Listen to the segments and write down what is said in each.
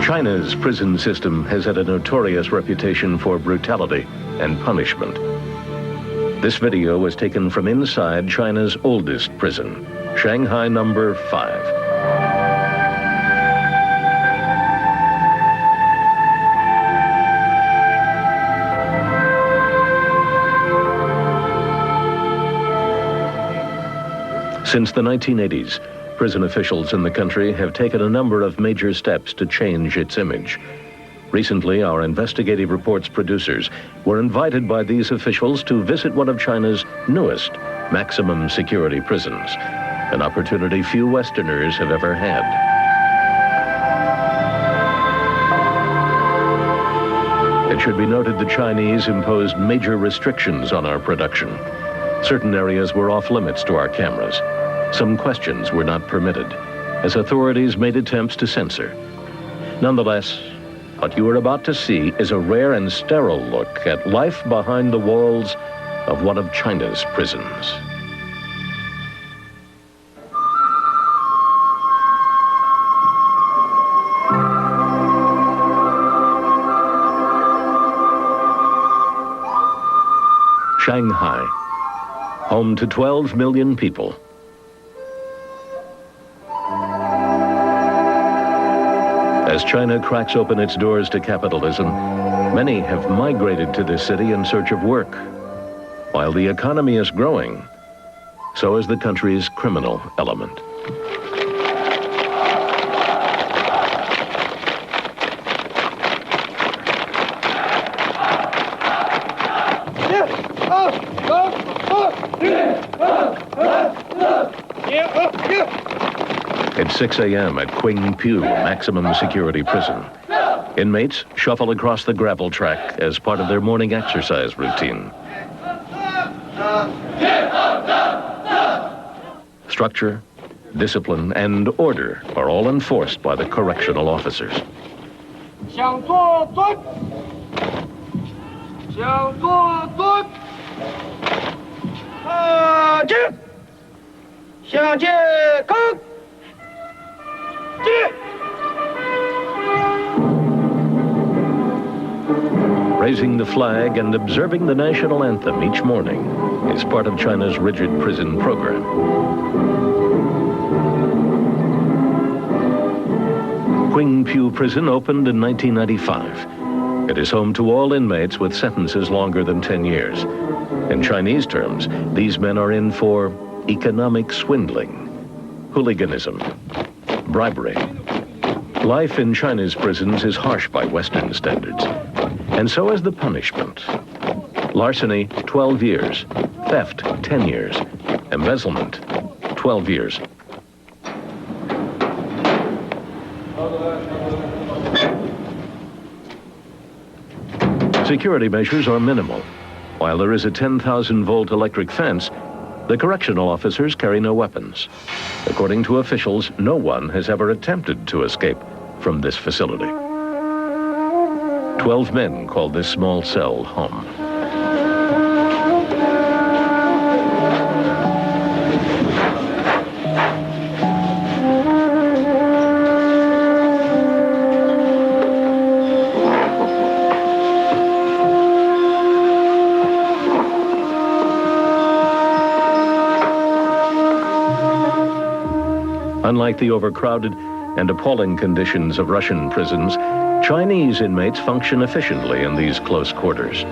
China's prison system has had a notorious reputation for brutality and punishment. This video was taken from inside China's oldest prison, Shanghai number 5. Since the 1980s, prison officials in the country have taken a number of major steps to change its image. Recently, our investigative reports producers were invited by these officials to visit one of China's newest maximum security prisons, an opportunity few Westerners have ever had. It should be noted the Chinese imposed major restrictions on our production. Certain areas were off limits to our cameras. Some questions were not permitted, as authorities made attempts to censor. Nonetheless, what you are about to see is a rare and sterile look at life behind the walls of one of China's prisons. Shanghai, home to 12 million people. As China cracks open its doors to capitalism, many have migrated to this city in search of work. While the economy is growing, so is the country's criminal element. It's 6 a.m. at Qing maximum security prison. Inmates shuffle across the gravel track as part of their morning exercise routine. Structure, discipline, and order are all enforced by the correctional officers. Raising the flag and observing the national anthem each morning is part of China's rigid prison program. Qing Prison opened in 1995. It is home to all inmates with sentences longer than 10 years. In Chinese terms, these men are in for economic swindling, hooliganism, bribery. Life in China's prisons is harsh by Western standards, and so is the punishment. Larceny, 12 years. Theft, 10 years. Embezzlement, 12 years. Security measures are minimal. While there is a 10,000-volt electric fence, the correctional officers carry no weapons. According to officials, no one has ever attempted to escape from this facility. 12 men call this small cell home. Unlike the overcrowded and appalling conditions of Russian prisons, Chinese inmates function efficiently in these close quarters.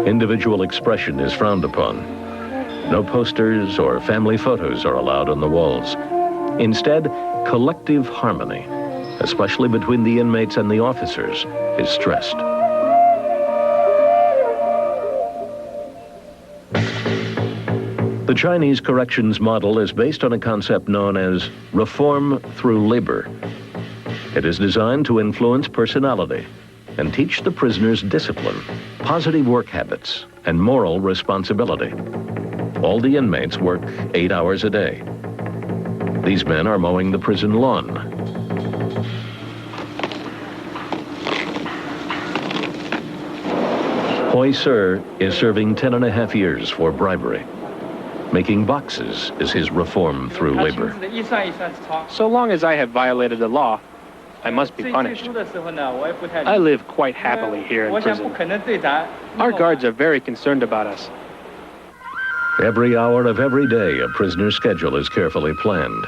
Individual expression is frowned upon. No posters or family photos are allowed on the walls. Instead, collective harmony, especially between the inmates and the officers, is stressed. The Chinese corrections model is based on a concept known as reform through labor. It is designed to influence personality and teach the prisoners discipline, positive work habits, and moral responsibility. All the inmates work 8 hours a day. These men are mowing the prison lawn. Hoi Sir is serving 10.5 years for bribery. Making boxes is his reform through labor. So long as I have violated the law, I must be punished. I live quite happily here in prison. Our guards are very concerned about us. Every hour of every day, a prisoner's schedule is carefully planned.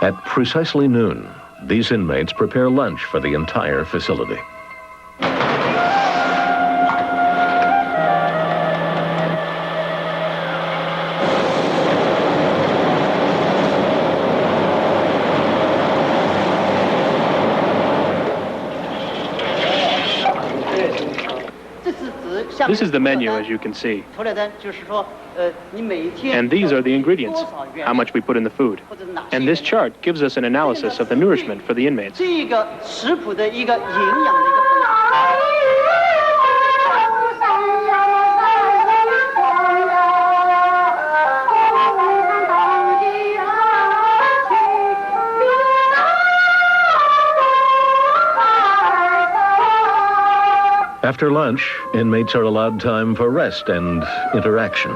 At precisely noon, these inmates prepare lunch for the entire facility. This is the menu, as you can see. And these are the ingredients, how much we put in the food. And this chart gives us an analysis of the nourishment for the inmates. After lunch, inmates are allowed time for rest and interaction.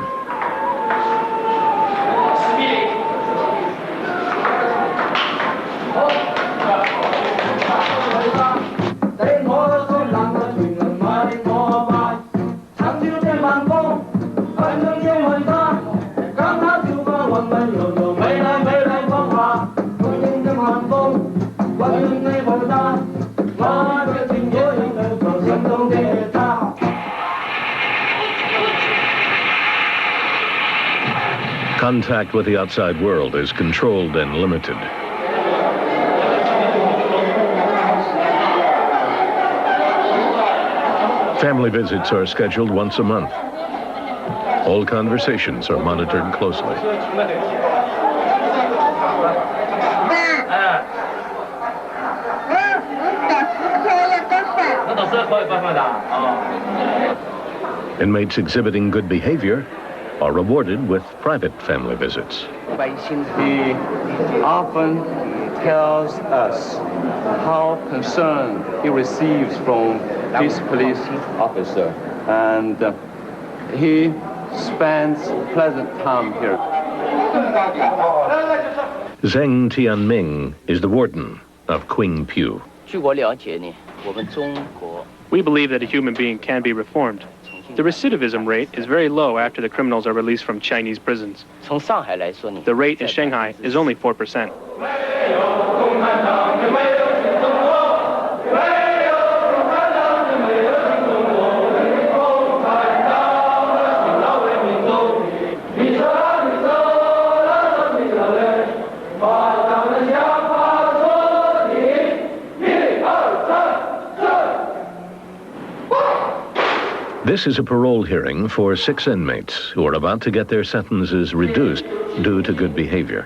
Contact with the outside world is controlled and limited. Family visits are scheduled once a month. All conversations are monitored closely. Inmates exhibiting good behavior are rewarded with private family visits. He often tells us how concern he receives from this police officer, and he spends pleasant time here. Zheng Tianming is the warden of Qing Pew. We believe that a human being can be reformed. The recidivism rate is very low after the criminals are released from Chinese prisons. The rate in Shanghai is only 4%. This is a parole hearing for 6 inmates who are about to get their sentences reduced due to good behavior.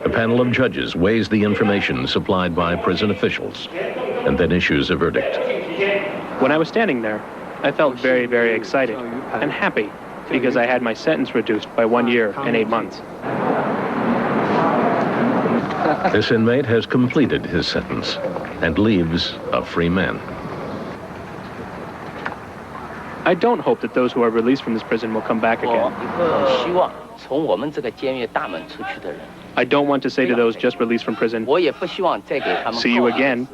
A panel of judges weighs the information supplied by prison officials and then issues a verdict. When I was standing there, I felt very, very excited and happy because I had my sentence reduced by 1 year and 8 months. This inmate has completed his sentence and leaves a free man. I don't hope that those who are released from this prison will come back again. I don't want to say to those just released from prison, see you again.